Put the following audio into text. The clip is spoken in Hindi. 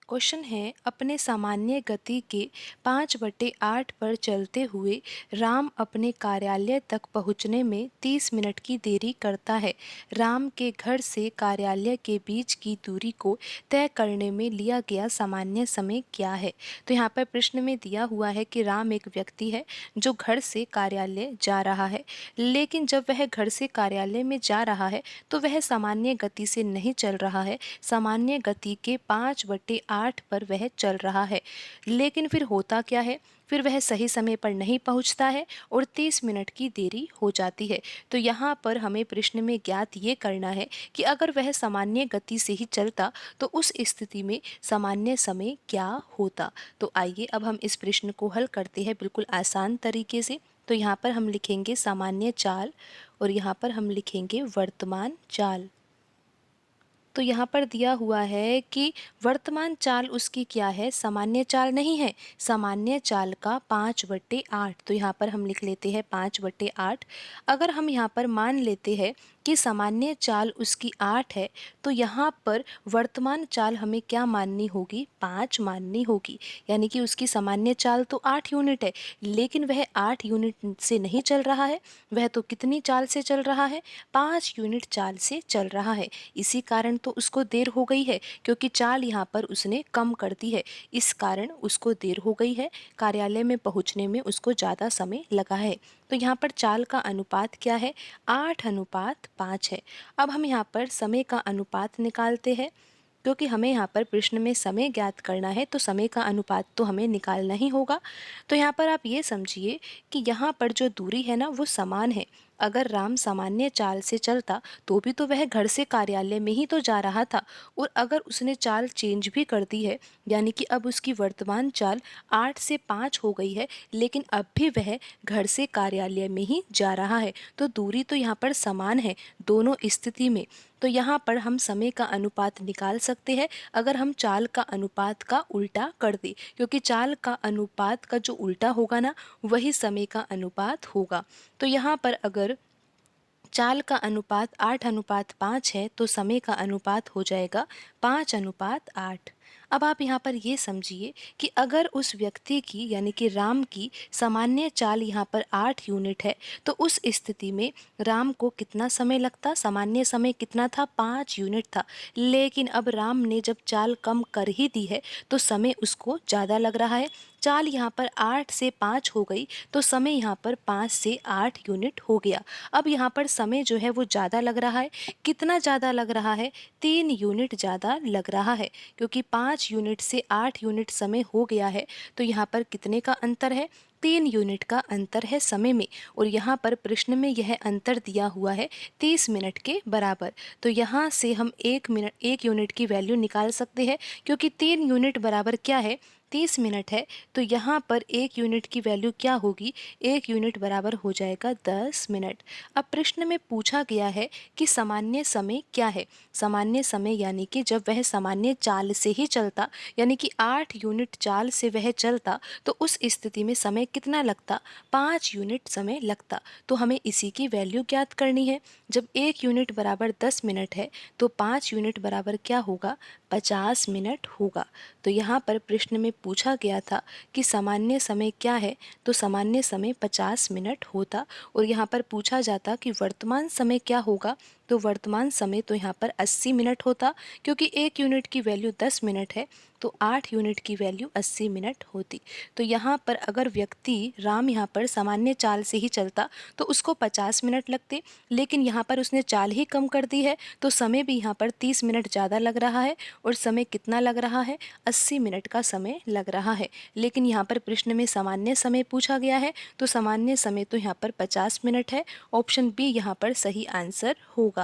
क्वेश्चन है, अपने सामान्य गति के 5/8 पर चलते हुए राम अपने कार्यालय तक पहुंचने में 30 मिनट की देरी करता है। राम के घर से कार्यालय के बीच की दूरी को तय करने में लिया गया सामान्य समय क्या है। तो यहाँ पर प्रश्न में दिया हुआ है कि राम एक व्यक्ति है जो घर से कार्यालय जा रहा है, लेकिन जब वह घर से कार्यालय में जा रहा है तो वह सामान्य गति से नहीं चल रहा है, सामान्य गति के 5/8 पर वह चल रहा है। लेकिन फिर होता क्या है, फिर वह सही समय पर नहीं पहुंचता है और 30 मिनट की देरी हो जाती है। तो यहाँ पर हमें प्रश्न में ज्ञात ये करना है कि अगर वह सामान्य गति से ही चलता तो उस स्थिति में सामान्य समय क्या होता। तो आइए अब हम इस प्रश्न को हल करते हैं बिल्कुल आसान तरीके से। तो यहाँ पर हम लिखेंगे सामान्य चाल और यहाँ पर हम लिखेंगे वर्तमान चाल। तो यहाँ पर दिया हुआ है कि वर्तमान चाल उसकी क्या है, सामान्य चाल नहीं है, सामान्य चाल का 5/8। तो यहाँ पर हम लिख लेते हैं 5/8। अगर हम यहाँ पर मान लेते हैं कि सामान्य चाल उसकी 8 है, तो यहाँ पर वर्तमान चाल हमें क्या माननी होगी, 5 माननी होगी। यानी कि उसकी सामान्य चाल तो 8 यूनिट है, लेकिन वह 8 यूनिट से नहीं चल रहा है, वह तो कितनी चाल से चल रहा है, 5 यूनिट चाल से चल रहा है। इसी कारण तो उसको देर हो गई है, क्योंकि चाल यहाँ पर उसने कम कर दी है, इस कारण उसको देर हो गई है, कार्यालय में पहुँचने में उसको ज़्यादा समय लगा है। तो यहाँ पर चाल का अनुपात क्या है, 8:5 है। अब हम यहाँ पर समय का अनुपात निकालते हैं, क्योंकि हमें यहाँ पर प्रश्न में समय ज्ञात करना है, तो समय का अनुपात तो हमें निकालना ही होगा। तो यहाँ पर आप ये समझिए कि यहाँ पर जो दूरी है ना वो समान है। अगर राम सामान्य चाल से चलता तो भी तो वह घर से कार्यालय में ही तो जा रहा था, और अगर उसने चाल चेंज भी कर दी है, यानी कि अब उसकी वर्तमान चाल 8 से 5 हो गई है, लेकिन अब भी वह घर से कार्यालय में ही जा रहा है, तो दूरी तो यहाँ पर समान है दोनों स्थिति में। तो यहाँ पर हम समय का अनुपात निकाल सकते हैं अगर हम चाल का अनुपात का उल्टा कर दें, क्योंकि चाल का अनुपात का जो उल्टा होगा ना वही समय का अनुपात होगा। तो यहाँ पर अगर चाल का अनुपात 8:5 है तो समय का अनुपात हो जाएगा 5:8। अब आप यहाँ पर ये समझिए कि अगर उस व्यक्ति की यानी कि राम की सामान्य चाल यहाँ पर 8 यूनिट है, तो उस स्थिति में राम को कितना समय लगता, सामान्य समय कितना था, 5 यूनिट था। लेकिन अब राम ने जब चाल कम कर ही दी है तो समय उसको ज़्यादा लग रहा है। चाल यहाँ पर 8 से 5 हो गई तो समय यहाँ पर 5 से 8 यूनिट हो गया। अब यहाँ पर समय जो है वो ज़्यादा लग रहा है, कितना ज़्यादा लग रहा है, 3 यूनिट ज़्यादा लग रहा है, क्योंकि 5 यूनिट से 8 यूनिट समय हो गया है। तो यहाँ पर कितने का अंतर है, 3 यूनिट का अंतर है समय में, और यहाँ पर प्रश्न में यह अंतर दिया हुआ है 30 मिनट के बराबर। तो यहाँ से हम 1 यूनिट की वैल्यू निकाल सकते हैं, क्योंकि 3 यूनिट बराबर क्या है, 30 मिनट है। तो यहाँ पर 1 यूनिट की वैल्यू क्या होगी, 1 यूनिट बराबर हो जाएगा 10 मिनट। अब प्रश्न में पूछा गया है कि सामान्य समय क्या है। सामान्य समय यानी कि जब वह सामान्य चाल से ही चलता, यानी कि 8 यूनिट चाल से वह चलता, तो उस स्थिति में समय कितना लगता, 5 यूनिट समय लगता। तो हमें इसी की वैल्यू ज्ञात करनी है। जब 1 यूनिट बराबर 10 मिनट है तो 5 यूनिट बराबर क्या होगा, 50 मिनट होगा। तो यहाँ पर प्रश्न में पूछा गया था कि सामान्य समय क्या है, तो सामान्य समय 50 मिनट होता, और यहाँ पर पूछा जाता कि वर्तमान समय क्या होगा, तो वर्तमान समय तो यहाँ पर 80 मिनट होता, क्योंकि 1 यूनिट की वैल्यू 10 मिनट है, तो 8 यूनिट की वैल्यू 80 मिनट होती। तो यहाँ पर अगर व्यक्ति राम यहाँ पर सामान्य चाल से ही चलता तो उसको 50 मिनट लगते, लेकिन यहाँ पर उसने चाल ही कम कर दी है तो समय भी यहाँ पर 30 मिनट ज़्यादा लग रहा है, और समय कितना लग रहा है, 80 मिनट का समय लग रहा है। लेकिन यहाँ पर प्रश्न में सामान्य समय पूछा गया है, तो सामान्य समय तो यहाँ पर 50 मिनट है। ऑप्शन बी यहाँ पर सही आंसर होगा।